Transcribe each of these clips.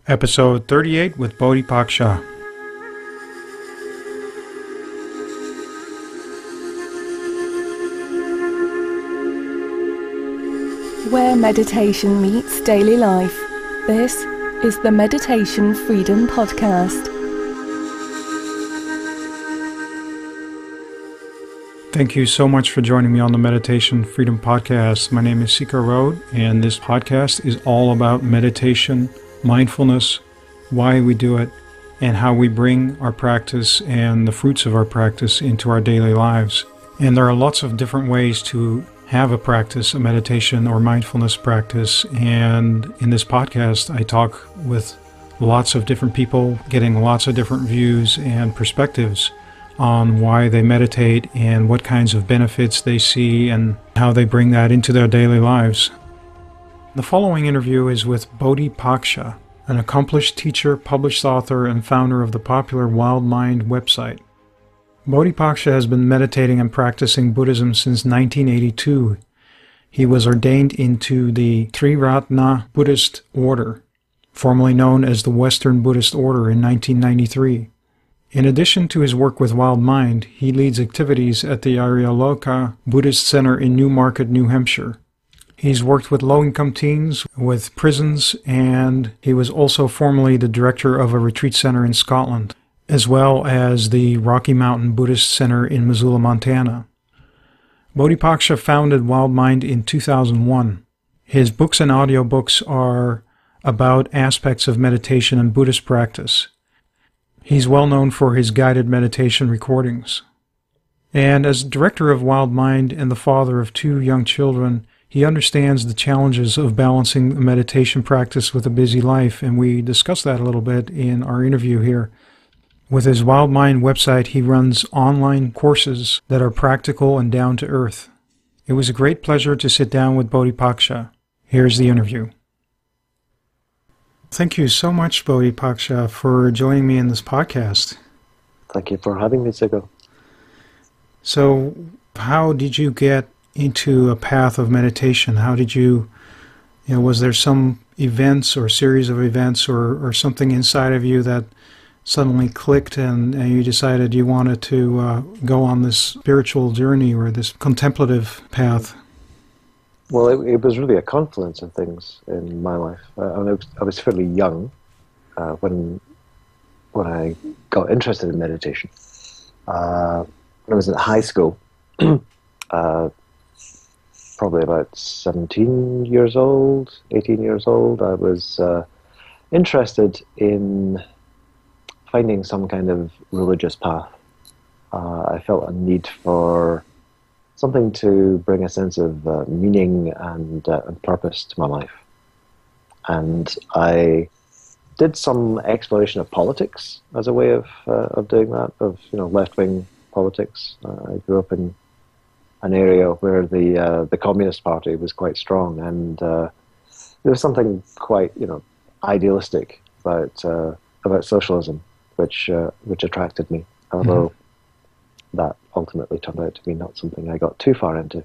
Episode 38 with Bodhipaksa. Where meditation meets daily life, this is the Meditation Freedom Podcast. Thank you so much for joining me on the Meditation Freedom Podcast. My name is Sika Road, and this podcast is all about meditation, mindfulness, why we do it, and how we bring our practice and the fruits of our practice into our daily lives. And there are lots of different ways to have a practice, a meditation or mindfulness practice. And in this podcast, I talk with lots of different people, getting lots of different views and perspectives on why they meditate and what kinds of benefits they see and how they bring that into their daily lives. The following interview is with Bodhipaksa, an accomplished teacher, published author, and founder of the popular Wildmind website. Bodhipaksa has been meditating and practicing Buddhism since 1982. He was ordained into the Triratna Buddhist Order, formerly known as the Western Buddhist Order, in 1993. In addition to his work with Wildmind, he leads activities at the Aryaloka Buddhist Center in Newmarket, New Hampshire. He's worked with low-income teens, with prisons, and he was also formerly the director of a retreat center in Scotland, as well as the Rocky Mountain Buddhist Center in Missoula, Montana. Bodhipaksa founded Wildmind in 2001. His books and audiobooks are about aspects of meditation and Buddhist practice. He's well known for his guided meditation recordings. And as director of Wildmind and the father of 2 young children, he understands the challenges of balancing a meditation practice with a busy life, and we discuss that a little bit in our interview here. With his Wildmind website, he runs online courses that are practical and down to earth. It was a great pleasure to sit down with Bodhipaksa. Here's the interview. Thank you so much, Bodhipaksa, for joining me in this podcast. Thank you for having me, Sigo. So, how did you get into a path of meditation? How did you was there some events or series of events or something inside of you that suddenly clicked and you decided you wanted to go on this spiritual journey or this contemplative path? Well, it was really a confluence of things in my life. I was fairly young when I got interested in meditation. When I was in high school, probably about 17 years old, 18 years old, I was interested in finding some kind of religious path. I felt a need for something to bring a sense of meaning and purpose to my life. And I did some exploration of politics as a way of doing that, of left-wing politics. I grew up in an area where the Communist Party was quite strong, and there was something quite idealistic about socialism, which attracted me. Although that ultimately turned out to be not something I got too far into.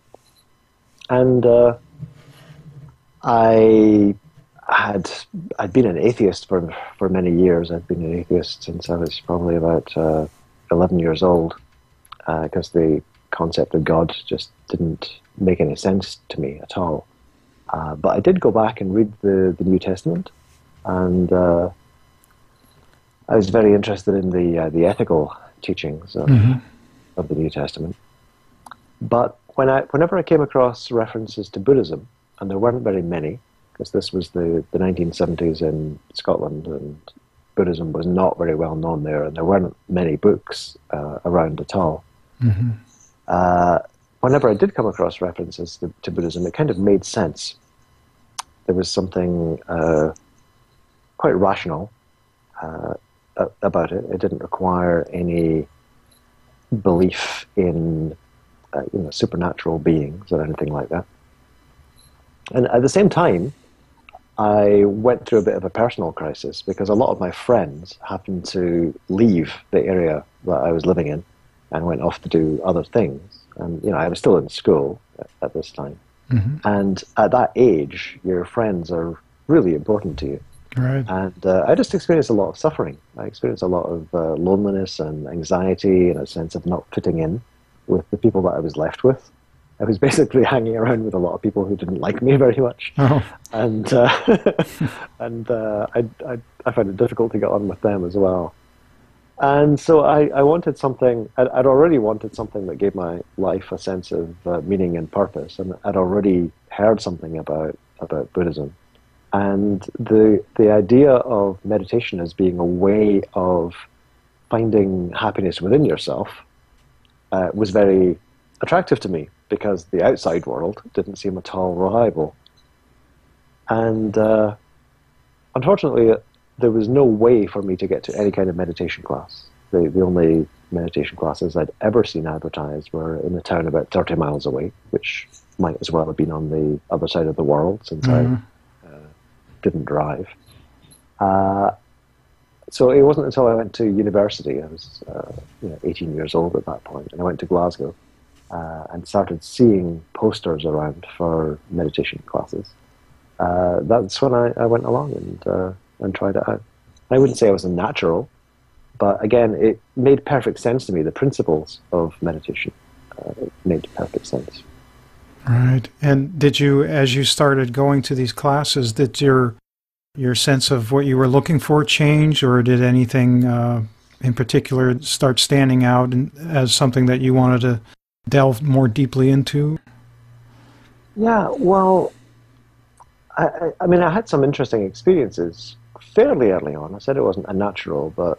And I'd been an atheist for many years. I'd been an atheist since I was probably about 11 years old, because the concept of God just didn't make any sense to me at all. But I did go back and read the New Testament, and I was very interested in the ethical teachings of the New Testament. But whenever I came across references to Buddhism, and there weren't very many, because this was the 1970s in Scotland, and Buddhism was not very well known there, and there weren't many books around at all. Whenever I did come across references to Buddhism, it kind of made sense. There was something quite rational about it. It didn't require any belief in supernatural beings or anything like that. And at the same time, I went through a bit of a personal crisis, because a lot of my friends happened to leave the area that I was living in and went off to do other things. And I was still in school at this time. And at that age, your friends are really important to you. Right. And I just experienced a lot of suffering. I experienced a lot of loneliness and anxiety and a sense of not fitting in with the people that I was left with. I was basically hanging around with a lot of people who didn't like me very much. Oh. And I found it difficult to get on with them as well. And so I wanted something, I'd already wanted something that gave my life a sense of meaning and purpose. And I'd already heard something about Buddhism. And the idea of meditation as being a way of finding happiness within yourself was very attractive to me, because the outside world didn't seem at all reliable. And unfortunately, there was no way for me to get to any kind of meditation class. The only meditation classes I'd ever seen advertised were in a town about 30 miles away, which might as well have been on the other side of the world, since I didn't drive. So it wasn't until I went to university, I was 18 years old at that point, and I went to Glasgow and started seeing posters around for meditation classes. That's when I went along and tried it out. I wouldn't say I was a natural, but again, it made perfect sense to me. The principles of meditation made perfect sense. Right. And did you, as you started going to these classes, did your sense of what you were looking for change, or did anything in particular start standing out as something that you wanted to delve more deeply into? Yeah, well, I mean, I had some interesting experiences fairly early on. I said it wasn't a natural, but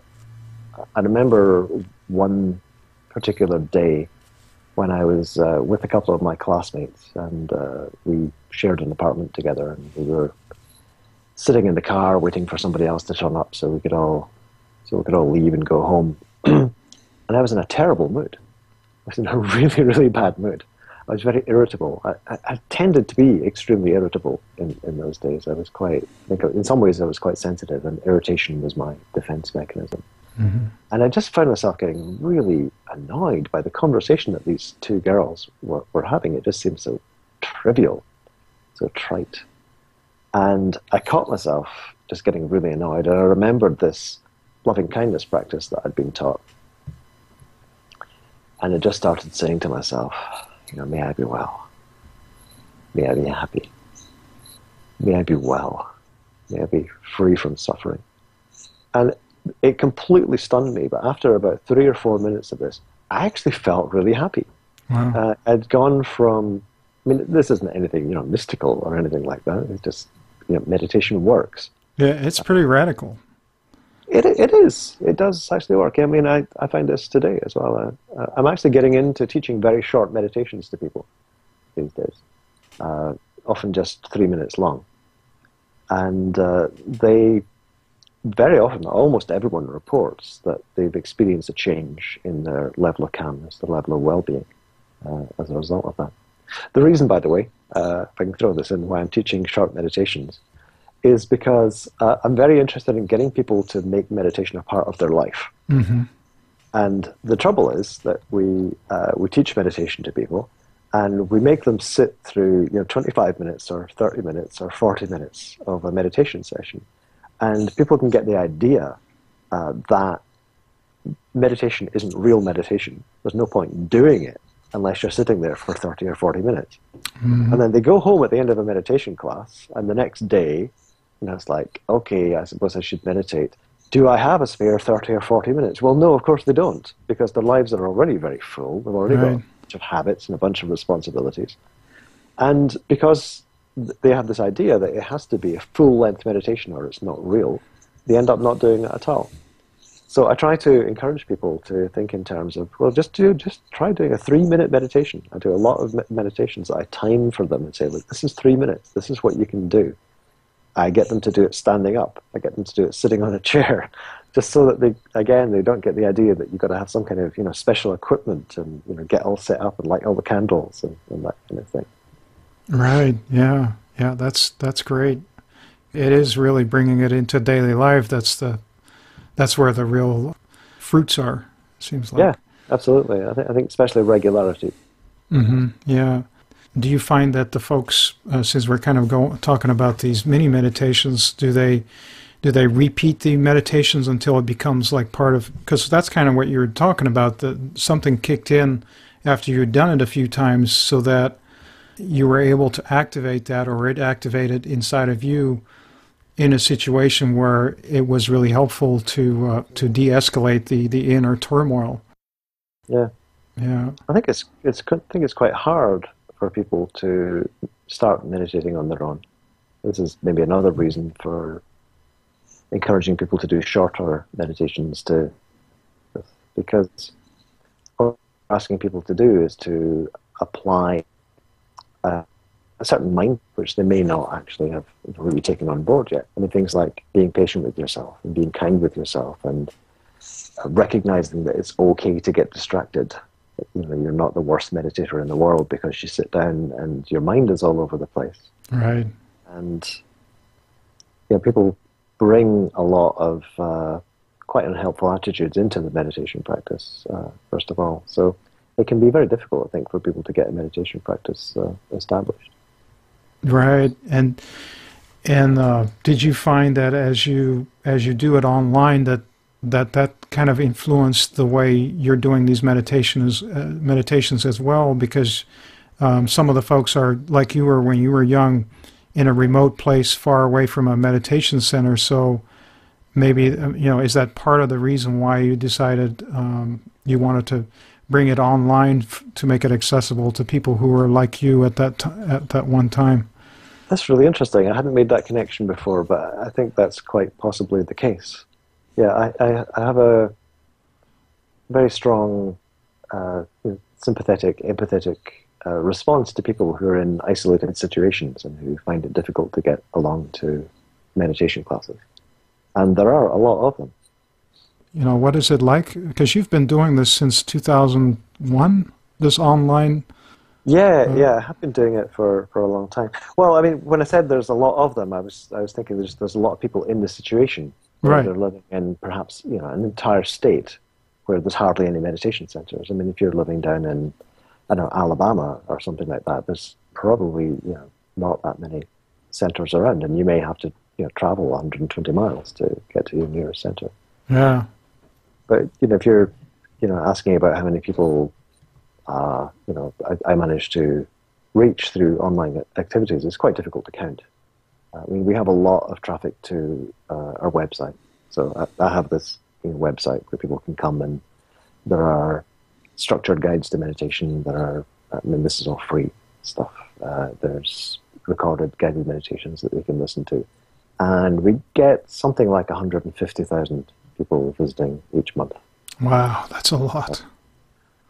I remember one particular day when I was with a couple of my classmates, and we shared an apartment together, and we were sitting in the car waiting for somebody else to turn up so we could all leave and go home. And I was in a terrible mood. I was in a really, really bad mood. I was very irritable. I tended to be extremely irritable in those days. I think in some ways I was quite sensitive, and irritation was my defense mechanism. Mm-hmm. And I just found myself getting really annoyed by the conversation that these two girls were having. It just seemed so trivial, so trite. And I caught myself just getting really annoyed, and I remembered this loving kindness practice that I'd been taught. And I just started saying to myself, may I be well. May I be happy. May I be well. May I be free from suffering. And it completely stunned me, but after about 3 or 4 minutes of this, I actually felt really happy. Wow. I'd gone from, this isn't anything, mystical or anything like that. It's just, meditation works. Yeah, it's pretty radical. It is. It does actually work. I mean, I find this today as well. I'm actually getting into teaching very short meditations to people these days, often just 3 minutes long. And they very often, almost everyone reports that they've experienced a change in their level of calmness, their level of well-being as a result of that. The reason, by the way, if I can throw this in, why I'm teaching short meditations, is because I'm very interested in getting people to make meditation a part of their life. Mm-hmm. And the trouble is that we teach meditation to people, and we make them sit through 25 minutes or 30 minutes or 40 minutes of a meditation session. And people can get the idea that meditation isn't real meditation. There's no point in doing it unless you're sitting there for 30 or 40 minutes. Mm-hmm. And then they go home at the end of a meditation class, and the next day, it's like, okay, I suppose I should meditate. Do I have a spare 30 or 40 minutes? Well, no, of course they don't, because their lives are already very full. They've already got a bunch of habits and a bunch of responsibilities. And because they have this idea that it has to be a full-length meditation or it's not real, they end up not doing it at all. So I try to encourage people to think in terms of, well, just try doing a 3-minute meditation. I do a lot of meditations that I time for them and say, look, this is 3 minutes. This is what you can do. I get them to do it standing up. I get them to do it sitting on a chair, just so that they don't get the idea that you've got to have some kind of special equipment and get all set up and light all the candles and that kind of thing. Right. Yeah. That's great. It is really bringing it into daily life. That's where the real fruits are. Seems like. Yeah, absolutely. I think especially regularity. Mm-hmm. Yeah. Do you find that the folks, since we're kind of talking about these mini meditations, do they do they repeat the meditations until it becomes like part of, because that's kind of what you're talking about, that something kicked in after you'd done it a few times so that you were able to activate that, or it activated inside of you in a situation where it was really helpful to de-escalate the inner turmoil. Yeah. Yeah. I think it's quite hard for people to start meditating on their own. This is maybe another reason for encouraging people to do shorter meditations because what we're asking people to do is to apply a certain mind which they may not actually have really taken on board yet. I mean, things like being patient with yourself and being kind with yourself and recognizing that it's okay to get distracted. You know, you're not the worst meditator in the world because you sit down and your mind is all over the place. Right. And people bring a lot of quite unhelpful attitudes into the meditation practice, first of all. So it can be very difficult, I think, for people to get a meditation practice established. Right. And did you find that as you do it online, that kind of influenced the way you're doing these meditations as well? Because some of the folks are like you were when you were young, in a remote place far away from a meditation center. So maybe, is that part of the reason why you decided you wanted to bring it online to make it accessible to people who were like you at that one time? That's really interesting. I hadn't made that connection before, but I think that's quite possibly the case. Yeah, I have a very strong sympathetic, empathetic response to people who are in isolated situations and who find it difficult to get along to meditation classes. And there are a lot of them. What is it like? Because you've been doing this since 2001, this online... Yeah, I have been doing it for a long time. Well, I mean, when I said there's a lot of them, I was thinking there's a lot of people in this situation where right. They're living in perhaps an entire state where there's hardly any meditation centers. I mean, if you're living down in Alabama or something like that, there's probably not that many centers around, and you may have to travel 120 miles to get to your nearest center. Yeah. But if you're asking about how many people I managed to reach through online activities, it's quite difficult to count. I mean, we have a lot of traffic to our website. So I have this website where people can come, and there are structured guides to meditation. This is all free stuff. There's recorded guided meditations that they can listen to. And we get something like 150,000 people visiting each month. Wow, that's a lot.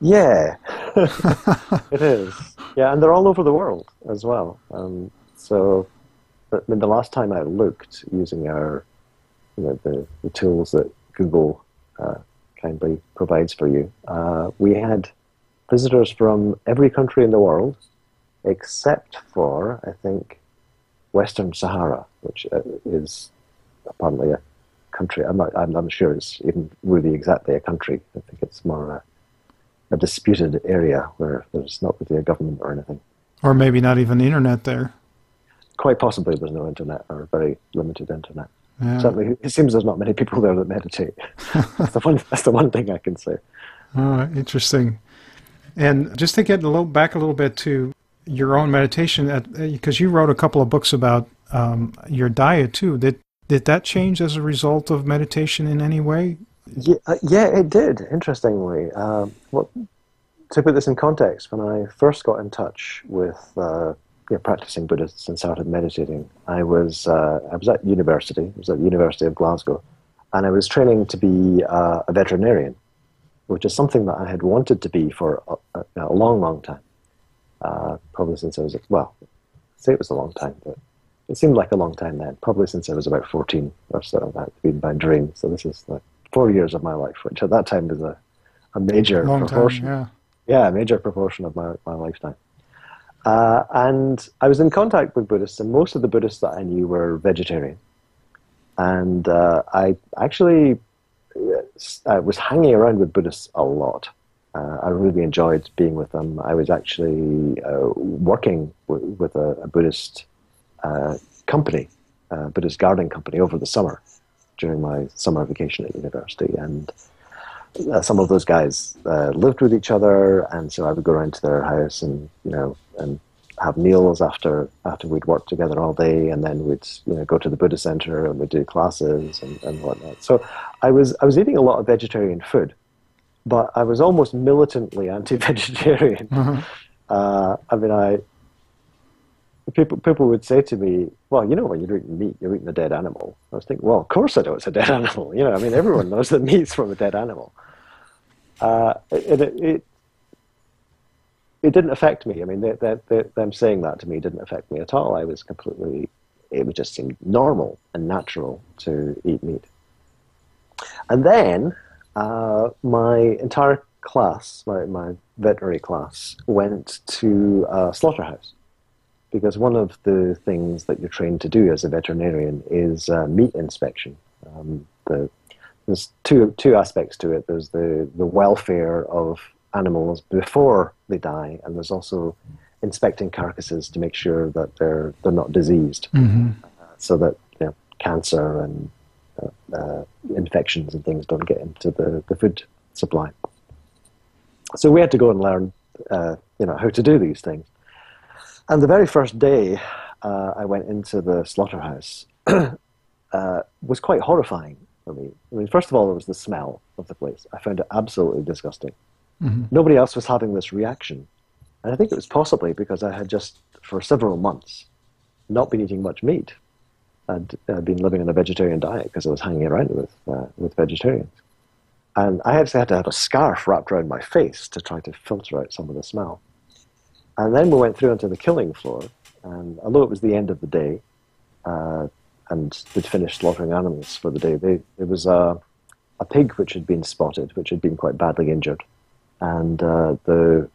Yeah, it is. Yeah, and they're all over the world as well. But the last time I looked, using our, the tools that Google kindly provides for you, we had visitors from every country in the world, except for, I think, Western Sahara, which is apparently a country. I'm not sure it's even really exactly a country. I think it's more a disputed area where there's not really a government or anything. Or maybe not even internet there. Quite possibly there's no internet, or very limited internet. Yeah. Certainly, it seems there's not many people there that meditate. That's the one thing I can say. Oh, interesting. And just to get back a little bit to your own meditation, because you wrote a couple of books about your diet too. Did that change as a result of meditation in any way? Yeah, it did, interestingly. To put this in context, when I first got in touch with practicing Buddhists and started meditating, I was at university. I was at the University of Glasgow, and I was training to be a veterinarian, which is something that I had wanted to be for a long, long time. Probably since I was, say it was a long time, but it seemed like a long time then. Probably since I was about 14 or so. That's been my dream. So this is like 4 years of my life, which at that time was a major proportion. Time, yeah, a major proportion of my lifetime. And I was in contact with Buddhists, and most of the Buddhists that I knew were vegetarian. And I actually was hanging around with Buddhists a lot. I really enjoyed being with them. I was actually working with a Buddhist company, Buddhist gardening company over the summer. during my summer vacation at university, and some of those guys lived with each other, and so I would go around to their house and and have meals after we'd worked together all day, and then we'd go to the Buddhist Center and we'd do classes and whatnot. So I was eating a lot of vegetarian food, but I was almost militantly anti-vegetarian. People would say to me, well, when you're eating meat, you're eating a dead animal. I was thinking, well, of course I know it's a dead animal. Everyone knows that meat's from a dead animal. It didn't affect me. I mean, them saying that to me didn't affect me at all. It just seemed normal and natural to eat meat. And then my entire class, my veterinary class, went to a slaughterhouse, because one of the things that you're trained to do as a veterinarian is meat inspection. There's two aspects to it. There's the welfare of animals before they die, and there's also inspecting carcasses to make sure that they're not diseased, so that cancer and infections and things don't get into the food supply. So we had to go and learn how to do these things. And the very first day I went into the slaughterhouse was quite horrifying for me. I mean, first of all, there was the smell of the place. I found it absolutely disgusting. Nobody else was having this reaction. And I think it was possibly because I had just, for several months, not been eating much meat. I'd been living on a vegetarian diet because I was hanging around with vegetarians. And I actually had to have a scarf wrapped around my face to try to filter out some of the smell. And then we went through onto the killing floor, and although it was the end of the day, and we'd finished slaughtering animals for the day, there was a pig which had been spotted, which had been quite badly injured. And the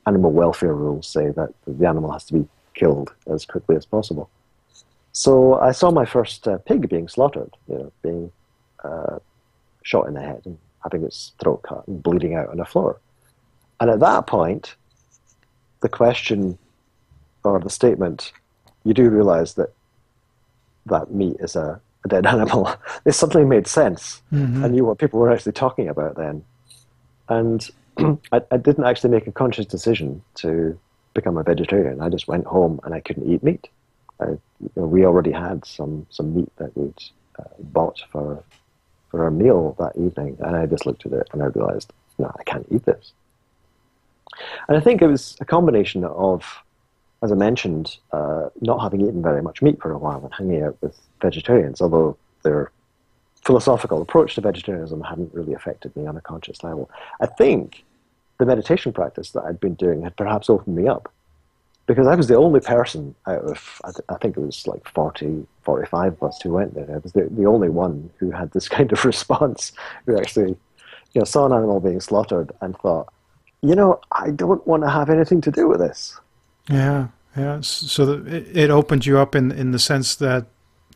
animal welfare rules say that the animal has to be killed as quickly as possible. So I saw my first pig being slaughtered, being shot in the head and having its throat cut and bleeding out on the floor. And at that point, the question or the statement, you do realize that meat is a dead animal. It suddenly made sense. I knew what people were actually talking about then. And I didn't actually make a conscious decision to become a vegetarian. I just went home and I couldn't eat meat. We already had some meat that we'd bought for our meal that evening, and I just looked at it and I realized, no, I can't eat this. And I think it was a combination of, as I mentioned, not having eaten very much meat for a while and hanging out with vegetarians, although their philosophical approach to vegetarianism hadn't really affected me on a conscious level. I think the meditation practice that I'd been doing had perhaps opened me up, because I was the only person out of, I think it was like 40, 45 of us who went there. I was the only one who had this kind of response, who actually saw an animal being slaughtered and thought, I don't want to have anything to do with this. Yeah. So it opened you up in the sense that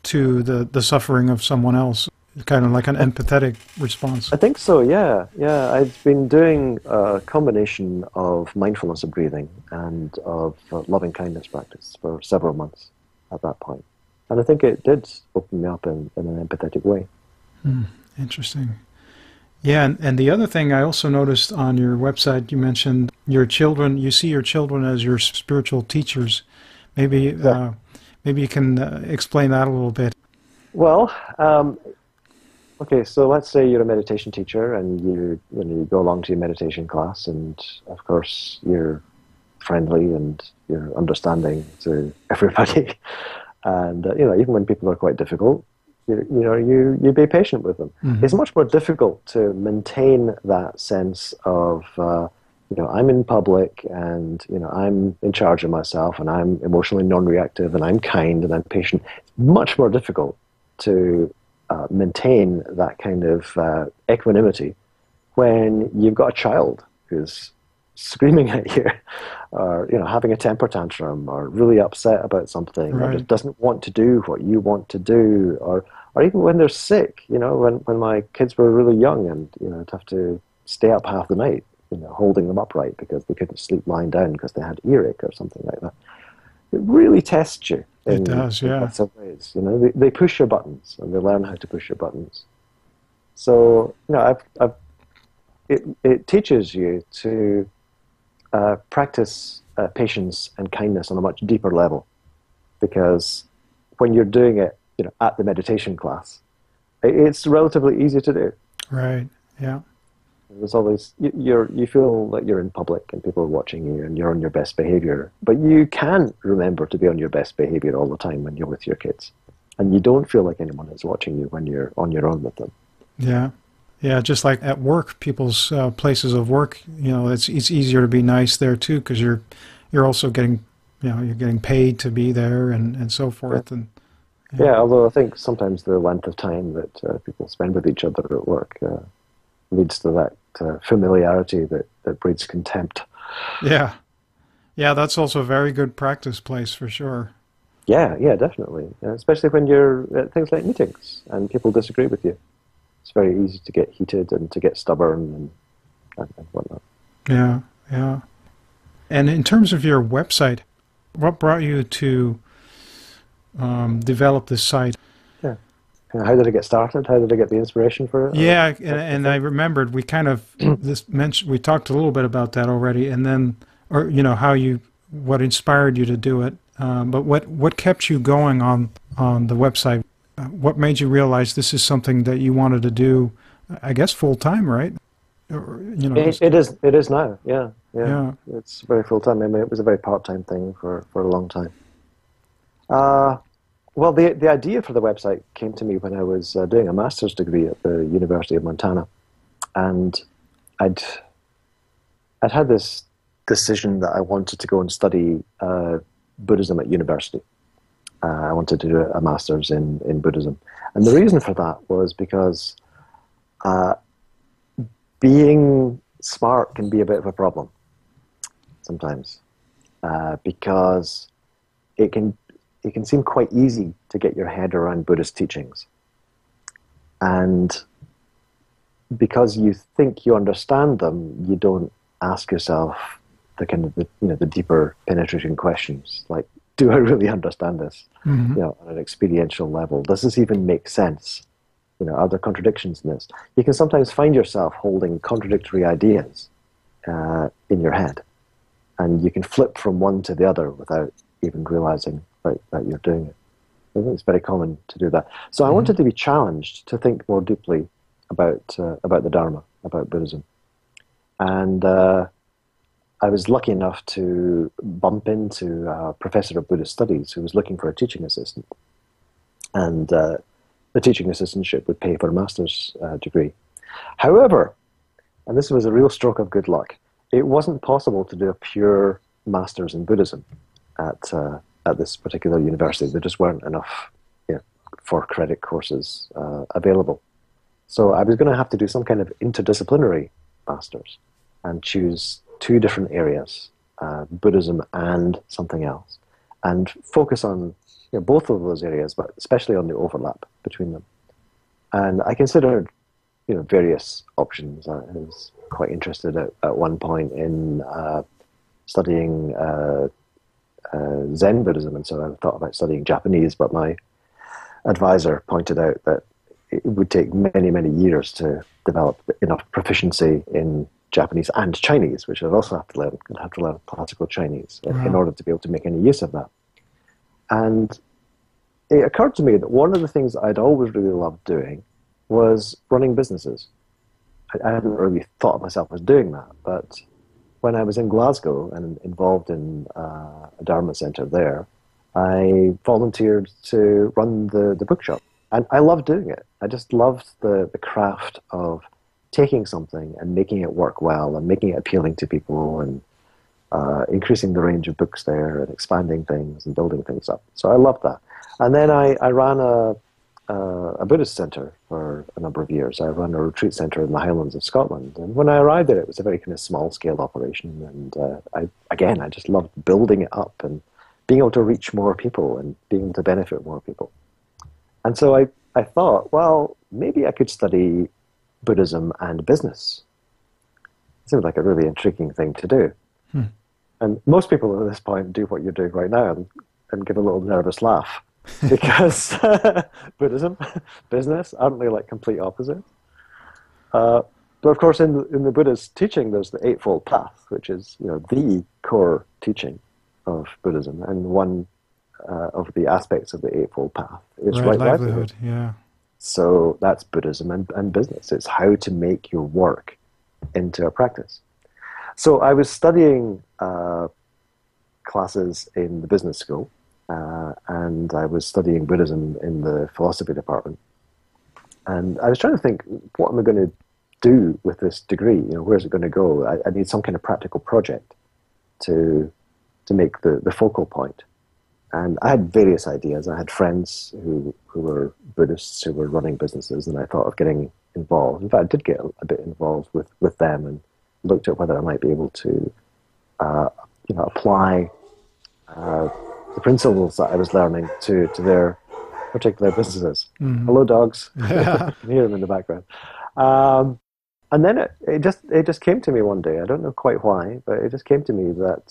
to the suffering of someone else, kind of like an empathetic response. I think so, yeah. I've been doing a combination of mindfulness of breathing and of loving kindness practice for several months at that point. And I think it did open me up in an empathetic way. Interesting. Yeah, and the other thing I also noticed on your website, you mentioned your children, you see your children as your spiritual teachers. Maybe you can explain that a little bit. Well, okay, so let's say you're a meditation teacher and you go along to your meditation class, and of course you're friendly and you're understanding to everybody. And even when people are quite difficult, you be patient with them. It's much more difficult to maintain that sense of I'm in public and I'm in charge of myself and I'm emotionally non-reactive and I'm kind and I'm patient. It's much more difficult to maintain that kind of equanimity when you've got a child who's screaming at you, or having a temper tantrum, or really upset about something, right, or just doesn't want to do what you want to do, or even when they're sick. When my kids were really young, and I'd have to stay up half the night, holding them upright because they couldn't sleep lying down because they had earache or something like that. really tests you It does, in yeah. lots of ways. You know, they push your buttons, and they learn how to push your buttons. So, you know, it teaches you to practice patience and kindness on a much deeper level, because when you're doing it, you know, at the meditation class, it's relatively easy to do. Right, yeah. There's always you feel like you're in public and people are watching you and you're on your best behavior, but you can't remember to be on your best behavior all the time when you're with your kids, and you don't feel like anyone is watching you when you're on your own with them. Yeah. Yeah, just like at work, people's places of work, you know, it's easier to be nice there too, because you're also getting, you know, you're getting paid to be there and so forth. Yeah. And Yeah, although I think sometimes the length of time that people spend with each other at work leads to that familiarity that breeds contempt. yeah, yeah, that's also a very good practice place for sure. Yeah, definitely. Especially when you're at things like meetings and people disagree with you. It's very easy to get heated and to get stubborn and whatnot. Yeah, yeah. And in terms of your website, what brought you to develop this site? Yeah. How did it get started? How did I get the inspiration for it? Yeah, and I remembered we kind of we talked a little bit about that already, and then, or you know, what inspired you to do it, but what kept you going on the website? What made you realize this is something that you wanted to do, I guess, full time, right? Or, you know, it is now. Yeah. It's very full time. I mean, it was a very part time thing for a long time. Well, the idea for the website came to me when I was doing a master's degree at the University of Montana, and I'd had this decision that I wanted to go and study Buddhism at university. I wanted to do a master's in Buddhism, and the reason for that was because being smart can be a bit of a problem sometimes, because it can seem quite easy to get your head around Buddhist teachings. And because you think you understand them, you don't ask yourself the kind of the deeper penetrating questions, like, do I really understand this? mm-hmm. You know, on an experiential level, does this even make sense? You know, are there contradictions in this? You can sometimes find yourself holding contradictory ideas in your head, and you can flip from one to the other without even realizing that you're doing it. I think it's very common to do that. So I wanted to be challenged to think more deeply about the Dharma, about Buddhism. And I was lucky enough to bump into a professor of Buddhist studies who was looking for a teaching assistant. And the teaching assistantship would pay for a master's degree. However, and this was a real stroke of good luck, it wasn't possible to do a pure master's in Buddhism at this particular university. There just weren't enough for credit courses available. So I was going to have to do some kind of interdisciplinary master's and choose two different areas, Buddhism and something else, and focus on both of those areas, but especially on the overlap between them. And I considered various options. I was quite interested at one point in studying Zen Buddhism, and so I thought about studying Japanese, but my advisor pointed out that it would take many, many years to develop enough proficiency in Japanese and Chinese, which I'd also have to learn. I'd have to learn classical Chinese in order to be able to make any use of that. And it occurred to me that one of the things I'd always really loved doing was running businesses. I hadn't really thought of myself as doing that, but when I was in Glasgow and involved in a Dharma centre there, I volunteered to run the bookshop. And I loved doing it. I just loved the craft of taking something and making it work well and making it appealing to people and increasing the range of books there and expanding things and building things up. So I loved that. And then I ran a Buddhist centre for a number of years. I ran a retreat centre in the Highlands of Scotland. And when I arrived there, it was a very kind of small-scale operation. And I just loved building it up and being able to reach more people and being able to benefit more people. And so I thought, well, maybe I could study Buddhism and business. It seemed like a really intriguing thing to do. And most people at this point do what you're doing right now and give a little nervous laugh because Buddhism, business, aren't they like complete opposites? But of course, in the Buddhist teaching, there's the Eightfold Path, which is the core teaching of Buddhism, and one of the aspects of the Eightfold Path is right livelihood. Yeah. So that's Buddhism and business. It's how to make your work into a practice. So I was studying classes in the business school, and I was studying Buddhism in the philosophy department. And I was trying to think, what am I going to do with this degree? Where's it going to go? I need some kind of practical project to make the focal point. And I had various ideas. I had friends who were Buddhists who were running businesses, and I thought of getting involved. In fact, I did get a bit involved with them and looked at whether I might be able to apply the principles that I was learning to their particular businesses. Mm-hmm. Hello, dogs. Yeah. You can hear them in the background. And then it just came to me one day. I don't know quite why, but it just came to me that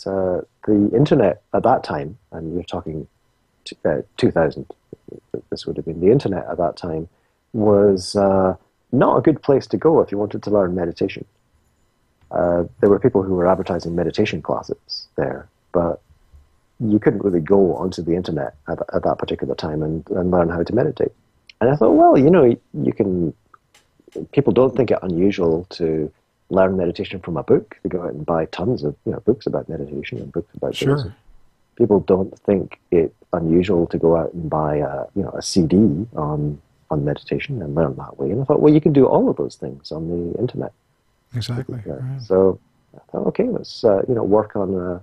the internet at that time, and you're talking 2000, this would have been the internet at that time, was not a good place to go if you wanted to learn meditation. There were people who were advertising meditation classes there, but you couldn't really go onto the internet at that particular time and learn how to meditate. And I thought, well, you can. People don't think it unusual to learn meditation from a book. They go out and buy tons of books about meditation and books about Buddhism. Sure. People don't think it unusual to go out and buy a CD on meditation and learn that way. And I thought, well, you can do all of those things on the internet. Exactly. Right. So I thought, okay, let's work on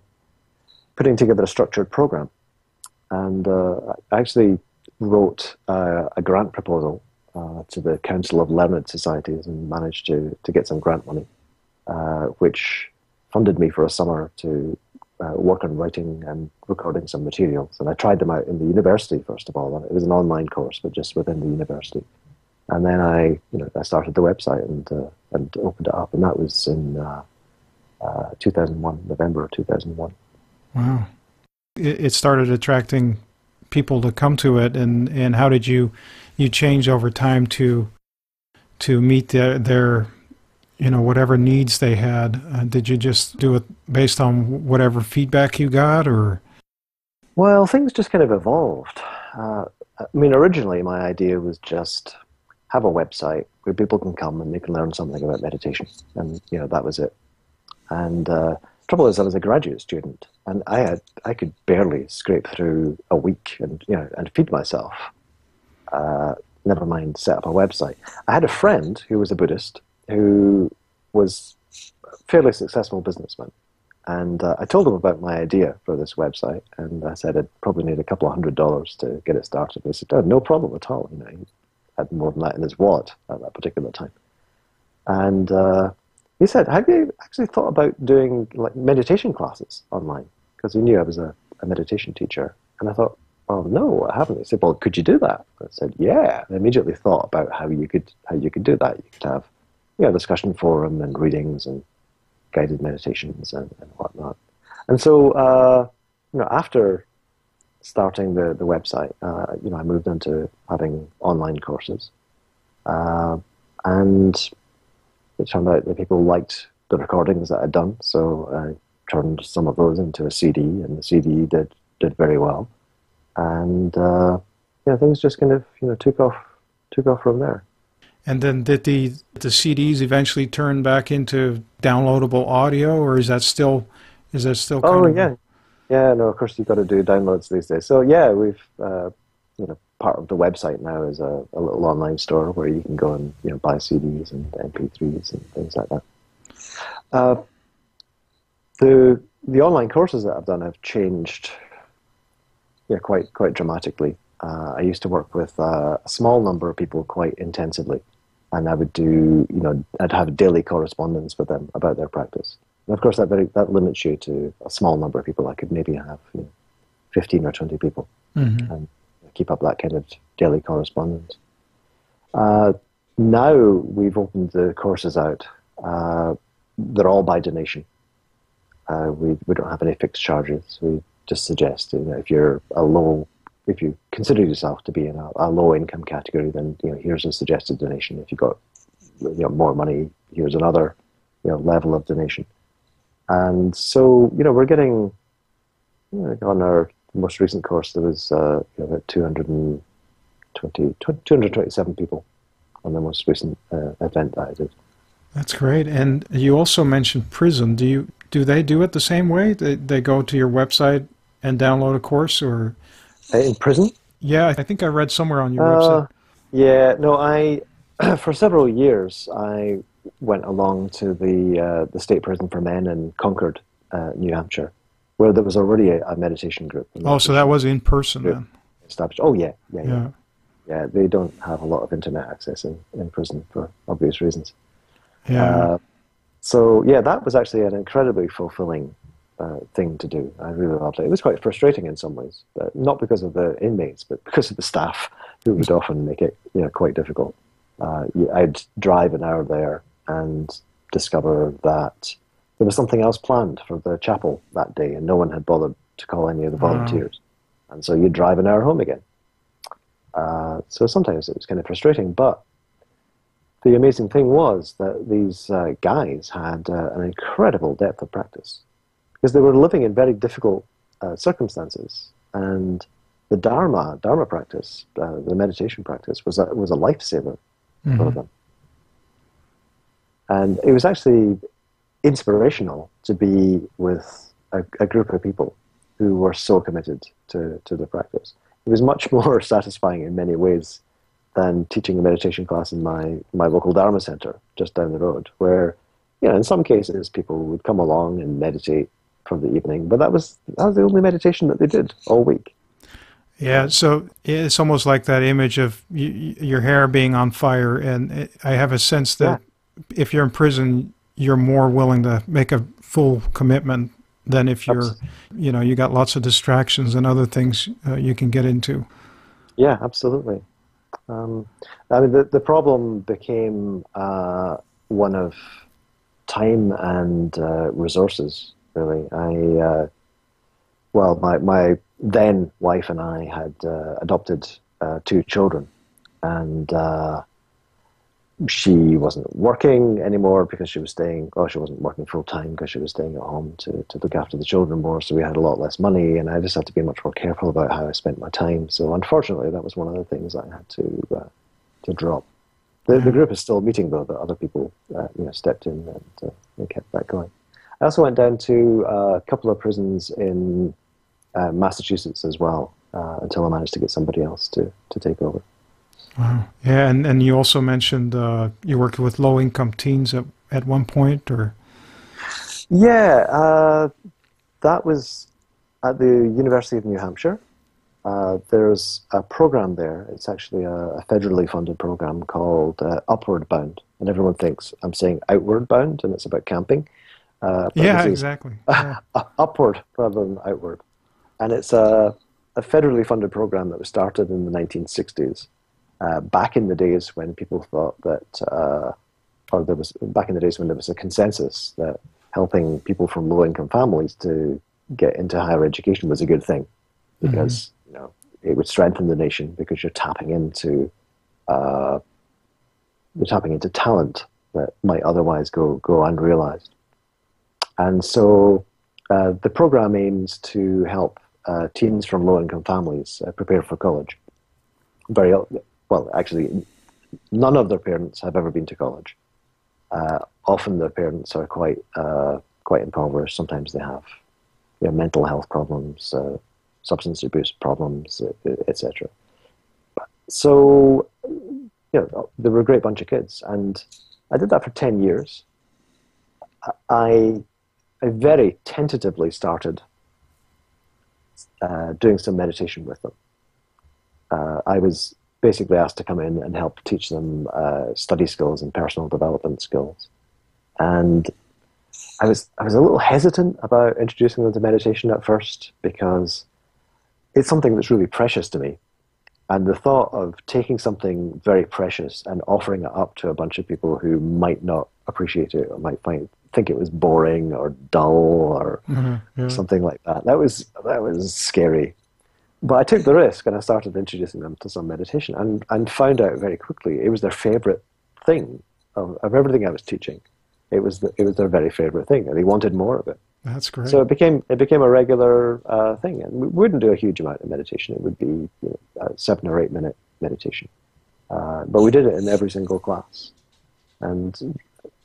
putting together a structured program. And I actually wrote a grant proposal to the Council of Learned Societies and managed to get some grant money, which funded me for a summer to work on writing and recording some materials. And I tried them out in the university, first of all. It was an online course, but just within the university. And then I started the website and opened it up, and that was in 2001, November of 2001. Wow. It started attracting people to come to it, and how did you change over time to meet their whatever needs they had? Did you just do it based on whatever feedback you got, or? Well, things just kind of evolved. Originally my idea was just have a website where people can come and they can learn something about meditation, and that was it. And trouble is, I was a graduate student, and I could barely scrape through a week and feed myself. Never mind set up a website. I had a friend who was a Buddhist who was a fairly successful businessman, and I told him about my idea for this website, and I said I'd probably need a couple of $100 to get it started. He said, "Oh, no problem at all." He had more than that in his wallet at that particular time, and he said, "Have you actually thought about doing like meditation classes online?" Because he knew I was a meditation teacher, and I thought, "Oh no, I haven't." He said, "Well, could you do that?" I said, "Yeah." I immediately thought about how you could do that. You could have discussion forum and readings and guided meditations and whatnot. And so after starting the website, I moved into having online courses, and it turned out that people liked the recordings that I'd done, so I turned some of those into a CD, and the CD did very well. And things just kind of took off from there. And then did the CDs eventually turn back into downloadable audio, or is that still yeah, no, of course you've got to do downloads these days. So yeah, we've part of the website now is a little online store where you can go and buy CDs and MP3s and things like that. The online courses that I've done have changed quite dramatically. I used to work with a small number of people quite intensively, and I would I'd have daily correspondence with them about their practice. And of course that limits you to a small number of people. I could maybe have 15 or 20 people, mm-hmm. and keep up that kind of daily correspondence. Now we've opened the courses out. They're all by donation. We don't have any fixed charges. We just suggest, if you consider yourself to be in a low income category, then here's a suggested donation. If you've got more money, here's another level of donation. And so we're getting on our most recent course there was about 227 people on the most recent event that I did. That's great. And you also mentioned prison. Do they do it the same way? They go to your website and download a course, or in prison? Yeah, I think I read somewhere on your website. Yeah, no, I for several years I went along to the state prison for men in Concord, New Hampshire, where there was already a meditation group. So that was in person then? Established. Oh yeah. They don't have a lot of internet access in prison for obvious reasons. Yeah. So that was actually an incredibly fulfilling thing to do. I really loved it. It was quite frustrating in some ways, but not because of the inmates, but because of the staff, who would often make it quite difficult. I'd drive an hour there and discover that there was something else planned for the chapel that day, and no one had bothered to call any of the volunteers. And so you'd drive an hour home again. So sometimes it was kind of frustrating, but the amazing thing was that these guys had an incredible depth of practice, because they were living in very difficult circumstances, and the Dharma practice, the meditation practice, was a lifesaver for them. And it was actually inspirational to be with a group of people who were so committed to the practice. It was much more satisfying in many ways than teaching a meditation class in my local Dharma center just down the road, where in some cases people would come along and meditate for the evening, but that was the only meditation that they did all week. Yeah, so it's almost like that image of your hair being on fire, and I have a sense that if you're in prison, you're more willing to make a full commitment than if you're, you got lots of distractions and other things you can get into. Yeah, absolutely. The problem became one of time and resources, really. My then wife and I had adopted 2 children, and she wasn't working anymore because she was she wasn't working full time because she was staying at home to look after the children more, so we had a lot less money, and I just had to be much more careful about how I spent my time. So unfortunately, that was one of the things I had to drop. The group is still meeting, though, that other people stepped in and kept that going. I also went down to a couple of prisons in Massachusetts as well, until I managed to get somebody else to take over. Wow. Yeah, and you also mentioned you worked with low-income teens at one point, or? Yeah, that was at the University of New Hampshire. There's a program there. It's actually a federally funded program called Upward Bound, and everyone thinks I'm saying Outward Bound, and it's about camping. Exactly. Yeah. Upward rather than outward. And it's a federally funded program that was started in the 1960s. Back in the days when people thought that, back in the days when there was a consensus that helping people from low-income families to get into higher education was a good thing, because it would strengthen the nation, because you're tapping into talent that might otherwise go unrealized. And so the program aims to help teens from low-income families prepare for college. Actually, none of their parents have ever been to college. Often their parents are quite impoverished. Sometimes they have mental health problems, substance abuse problems, etc. So, they were a great bunch of kids, and I did that for 10 years. I very tentatively started doing some meditation with them. I was basically asked to come in and help teach them study skills and personal development skills. And I was a little hesitant about introducing them to meditation at first, because it's something that's really precious to me. And the thought of taking something very precious and offering it up to a bunch of people who might not appreciate it or might think it was boring or dull or something like that. That was scary. But I took the risk and I started introducing them to some meditation and found out very quickly it was their favorite thing of everything I was teaching. It was their very favorite thing, and they wanted more of it. That's great. So it became a regular thing, and we wouldn't do a huge amount of meditation. It would be a 7 or 8 minute meditation, but we did it in every single class, and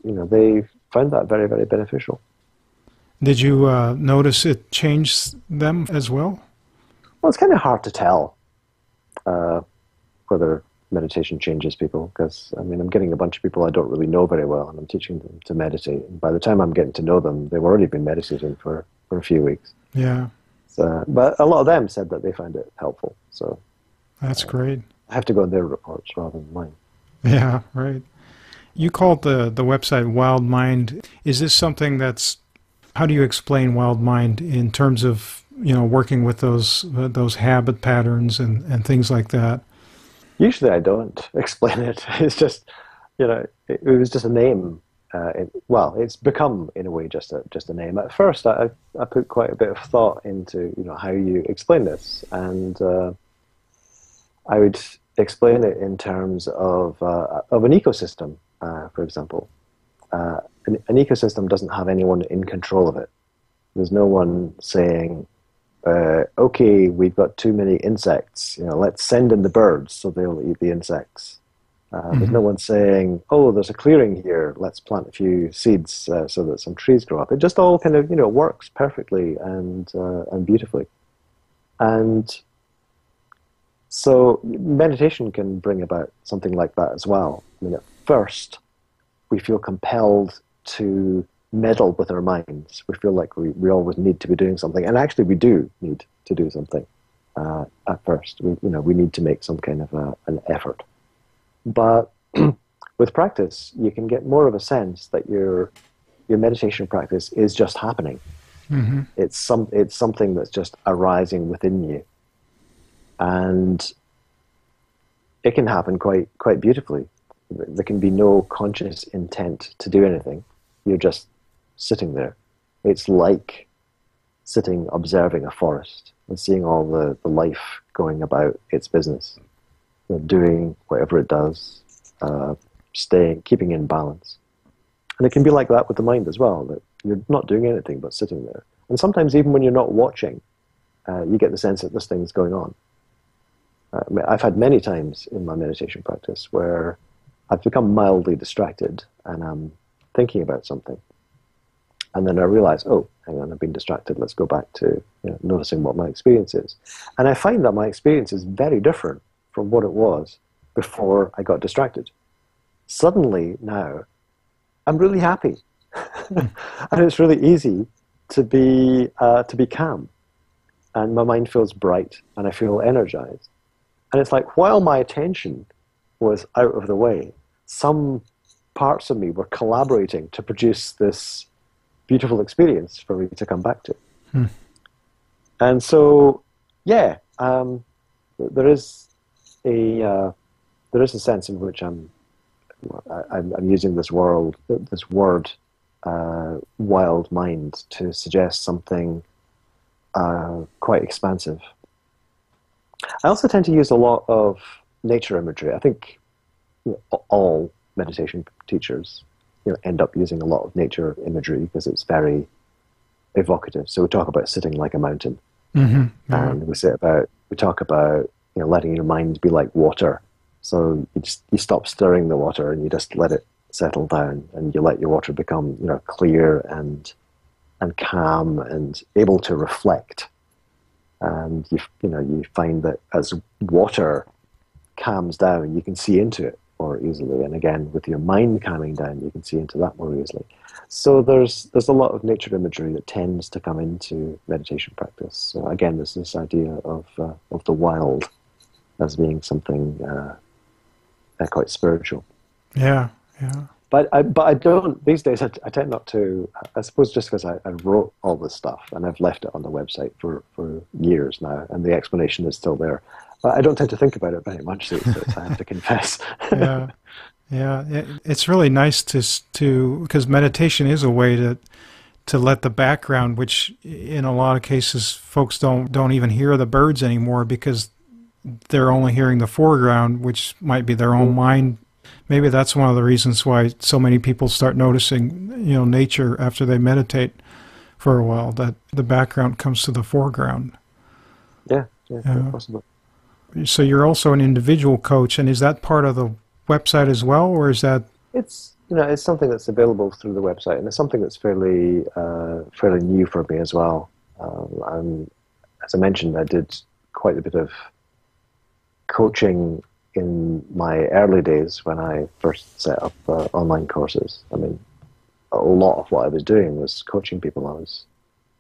they found that very, very beneficial. Did you notice it changed them as well? Well, it's kind of hard to tell whether meditation changes people, because I'm getting a bunch of people I don't really know very well, and I'm teaching them to meditate. And by the time I'm getting to know them, they've already been meditating for a few weeks. Yeah. So, but a lot of them said that they found it helpful. So that's great. I have to go on their reports rather than mine. Yeah, right. You called the website Wildmind. Is this something how do you explain Wildmind in terms of working with those habit patterns and things like that? Usually I don't explain it. It's just, it was just a name. It's become, in a way, just a name. At first, I put quite a bit of thought into, how you explain this. And I would explain it in terms of an ecosystem, for example. An ecosystem doesn't have anyone in control of it. There's no one saying, okay, we've got too many insects, let's send in the birds so they'll eat the insects. There's no one saying, oh, there's a clearing here, let's plant a few seeds so that some trees grow up. It just all kind of, works perfectly and beautifully. And so meditation can bring about something like that as well. At first, we feel compelled to meddle with our minds. We feel like we always need to be doing something, and actually we do need to do something at first. We need to make some kind of an effort. But with practice, you can get more of a sense that your meditation practice is just happening. Mm-hmm. It's something that's just arising within you, and it can happen quite beautifully. There can be no conscious intent to do anything. You're just sitting there. It's like sitting observing a forest and seeing all the life going about its business, doing whatever it does, keeping in balance. And it can be like that with the mind as well, that you're not doing anything but sitting there. And sometimes even when you're not watching, you get the sense that this thing's going on. I've had many times in my meditation practice where I've become mildly distracted and I'm thinking about something. And then I realize, oh, hang on, I've been distracted. Let's go back to noticing what my experience is. And I find that my experience is very different from what it was before I got distracted. Suddenly now, I'm really happy. And it's really easy to be calm. And my mind feels bright and I feel energized. And it's like, while my attention was out of the way, some parts of me were collaborating to produce this beautiful experience for me to come back to. And so, there is a sense in which I'm using this word, wild mind, to suggest something quite expansive. I also tend to use a lot of nature imagery. I think all meditation teachers end up using a lot of nature imagery because it's very evocative. So we talk about sitting like a mountain, and we talk about letting your mind be like water. So you stop stirring the water and you just let it settle down, and you let your water become clear and calm and able to reflect. And you find that as water calms down, you can see into it more easily. And again, with your mind calming down, you can see into that more easily. So there's a lot of nature imagery that tends to come into meditation practice. So again, there's this idea of the wild as being something quite spiritual. Yeah. But I don't, these days I tend not to, I suppose just because I wrote all this stuff and I've left it on the website for years now, and the explanation is still there. But I don't tend to think about it very much these days, I have to confess. Yeah, it's really nice to because meditation is a way to let the background, which in a lot of cases folks don't even hear the birds anymore because they're only hearing the foreground, which might be their own mind. Maybe that's one of the reasons why so many people start noticing, nature after they meditate for a while, that the background comes to the foreground. Yeah, very possible. So you're also an individual coach, and is that part of the website as well, or is that? It's it's something that's available through the website, and it's something that's fairly new for me as well. As I mentioned, I did quite a bit of coaching in my early days when I first set up online courses. I mean, a lot of what I was doing was coaching people.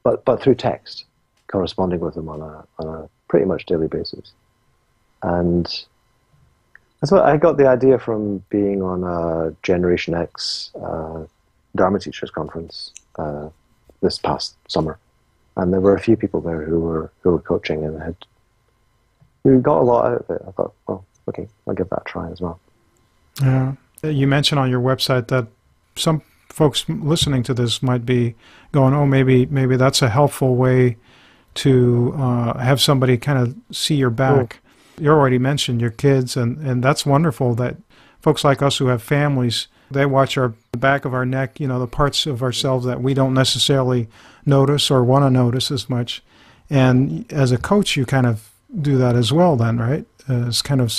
But through text, corresponding with them on a pretty much daily basis. And that's what I got the idea from being on a Generation X Dharma Teachers Conference this past summer. And there were a few people there who were coaching and who got a lot out of it. I thought, well, okay, I'll give that a try as well. Yeah. You mentioned on your website that some folks listening to this might be going, oh, maybe that's a helpful way to have somebody kind of see your back. You already mentioned your kids, and that's wonderful that folks like us who have families, they watch the back of our neck, the parts of ourselves that we don't necessarily notice or want to notice as much. And as a coach, you kind of do that as well then, right? It's kind of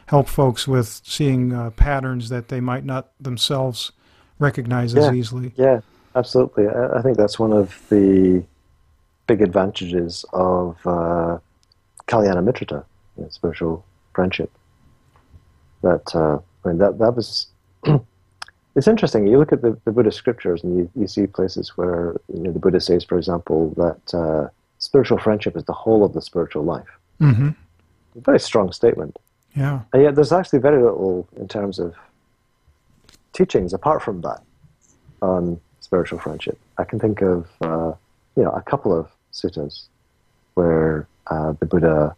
help folks with seeing patterns that they might not themselves recognize as easily. Yeah, absolutely. I think that's one of the big advantages of Kalyana Mitrata, spiritual friendship. That was it's interesting. You look at the Buddhist scriptures and you see places where the Buddha says, for example, that spiritual friendship is the whole of the spiritual life. Mm-hmm. A very strong statement. Yeah. And yet there's actually very little in terms of teachings apart from that on spiritual friendship. I can think of a couple of suttas where the Buddha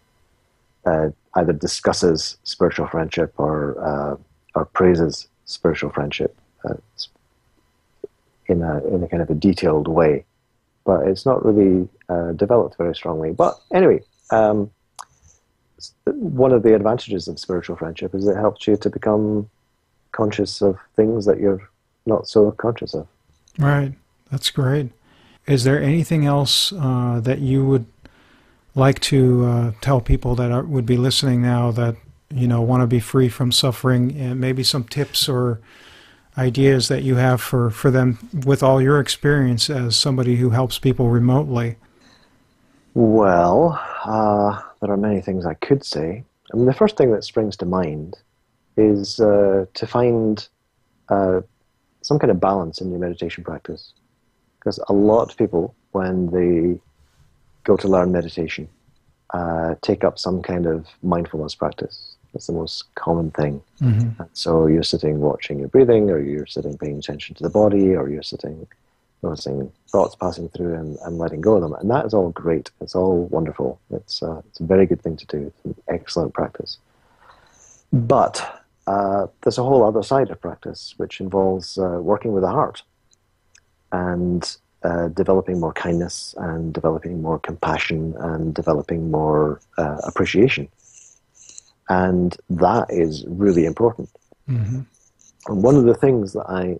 either discusses spiritual friendship or praises spiritual friendship in a kind of a detailed way, but it's not really developed very strongly. But anyway, one of the advantages of spiritual friendship is it helps you to become conscious of things that you're not so conscious of. Right. That's great. Is there anything else that you would like to tell people that would be listening now that want to be free from suffering, and maybe some tips or ideas that you have for them with all your experience as somebody who helps people remotely? Well, there are many things I could say. I mean, the first thing that springs to mind is to find some kind of balance in your meditation practice. Because a lot of people, when they go to learn meditation, take up some kind of mindfulness practice. That's the most common thing. Mm-hmm. And so you're sitting watching your breathing, or you're sitting paying attention to the body, or you're sitting noticing thoughts passing through and letting go of them. And that is all great. It's all wonderful. It's a very good thing to do. It's an excellent practice. But there's a whole other side of practice, which involves working with the heart and developing more kindness and developing more compassion and developing more appreciation. And that is really important. Mm-hmm. And one of the things that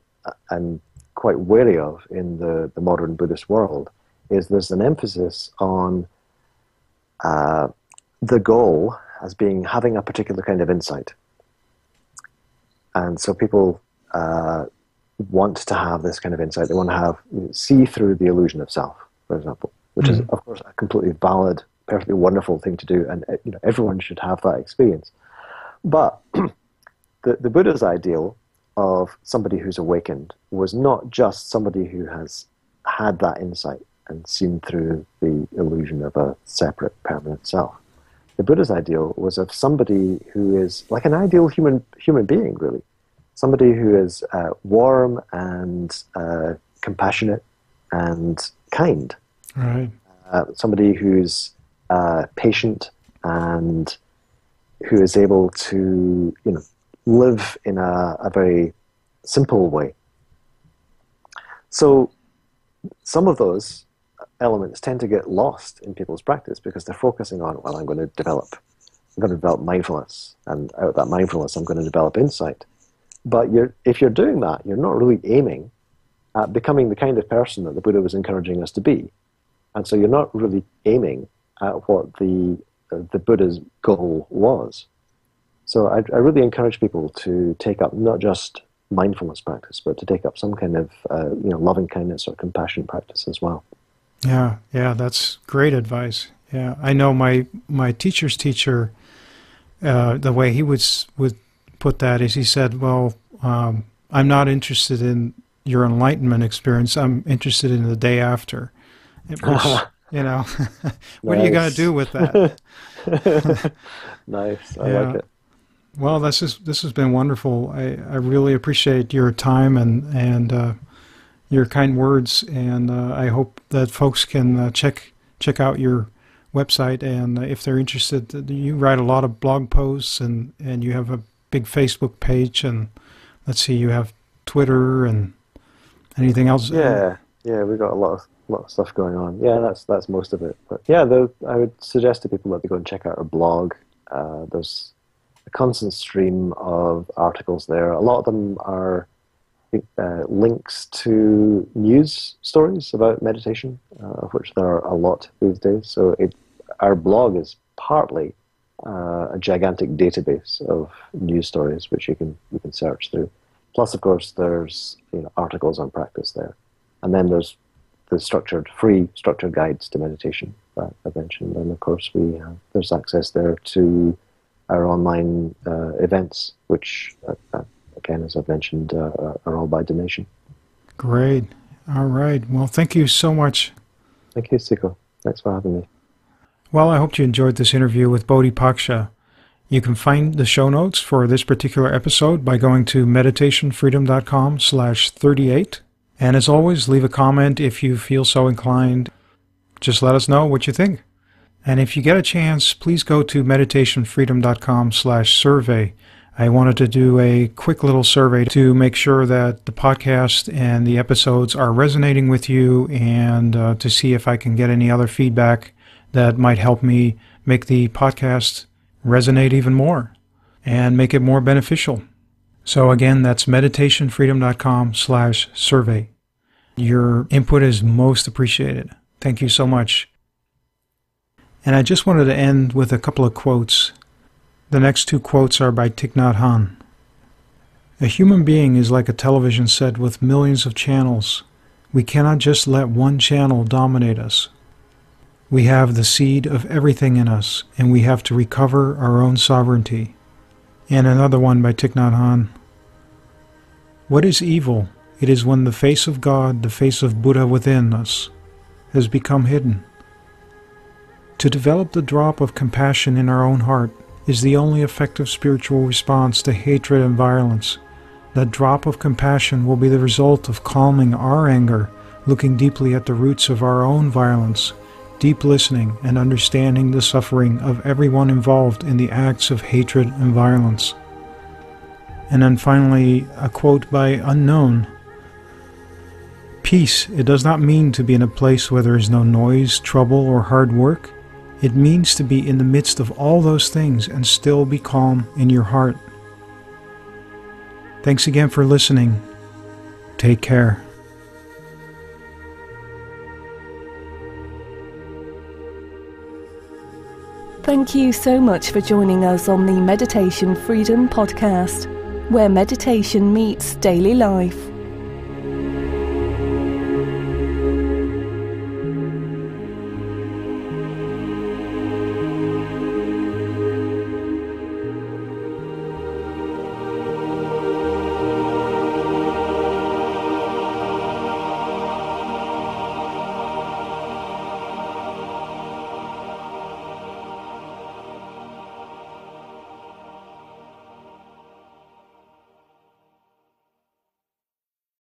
I'm quite wary of in the modern Buddhist world is there's an emphasis on the goal as being having a particular kind of insight. And so people want to have this kind of insight. They want to see through the illusion of self, for example, which is, of course, a completely valid, perfectly wonderful thing to do, and everyone should have that experience. But the Buddha's ideal of somebody who's awakened was not just somebody who has had that insight and seen through the illusion of a separate, permanent self. The Buddha's ideal was of somebody who is like an ideal human being, really. Somebody who is warm and compassionate and kind. Right. Somebody who's patient and who is able to, live in a very simple way. So some of those elements tend to get lost in people's practice because they're focusing on, well, I'm going to develop mindfulness, and out of that mindfulness I'm going to develop insight. But if you're doing that, you're not really aiming at becoming the kind of person that the Buddha was encouraging us to be. And so you're not really aiming at what the Buddha's goal was. So I really encourage people to take up not just mindfulness practice, but to take up some kind of loving kindness or compassion practice as well. Yeah, that's great advice. Yeah, I know my teacher's teacher, the way he would put that is he said, well, I'm not interested in your enlightenment experience. I'm interested in the day after. Which, what are you going to do with that? Nice. I like it. Well, this has been wonderful. I really appreciate your time and your kind words, and I hope that folks can check out your website, and if they're interested, you write a lot of blog posts, and you have a big Facebook page, and let's see, you have Twitter and anything else? Yeah, we've got a lot of stuff going on. Yeah, that's most of it. But yeah, I would suggest to people that they go and check out our blog. There's a constant stream of articles there. A lot of them are links to news stories about meditation, of which there are a lot these days. So our blog is partly a gigantic database of news stories which you can search through. Plus, of course, there's articles on practice there, and then there's the free structured guides to meditation that I mentioned, and of course there's access there to our online events, which again, as I've mentioned, are all by donation. Great. All right. Well, thank you so much. Thank you, Siko. Thanks for having me. Well, I hope you enjoyed this interview with Bodhipaksa. You can find the show notes for this particular episode by going to meditationfreedom.com/38. And as always, leave a comment if you feel so inclined. Just let us know what you think. And if you get a chance, please go to meditationfreedom.com/survey. I wanted to do a quick little survey to make sure that the podcast and the episodes are resonating with you, and to see if I can get any other feedback that might help me make the podcast resonate even more and make it more beneficial. So again, that's meditationfreedom.com/survey. Your input is most appreciated. Thank you so much. And I just wanted to end with a couple of quotes. The next two quotes are by Thich Nhat Hanh. A human being is like a television set with millions of channels. We cannot just let one channel dominate us. We have the seed of everything in us, and we have to recover our own sovereignty. And another one by Thich Nhat Hanh. What is evil? It is when the face of God, the face of Buddha within us, has become hidden. To develop the drop of compassion in our own heart is the only effective spiritual response to hatred and violence. That drop of compassion will be the result of calming our anger, looking deeply at the roots of our own violence, deep listening and understanding the suffering of everyone involved in the acts of hatred and violence. And then finally, a quote by Unknown. Peace, it does not mean to be in a place where there is no noise, trouble, or hard work. It means to be in the midst of all those things and still be calm in your heart. Thanks again for listening. Take care. Thank you so much for joining us on the Meditation Freedom Podcast, where meditation meets daily life.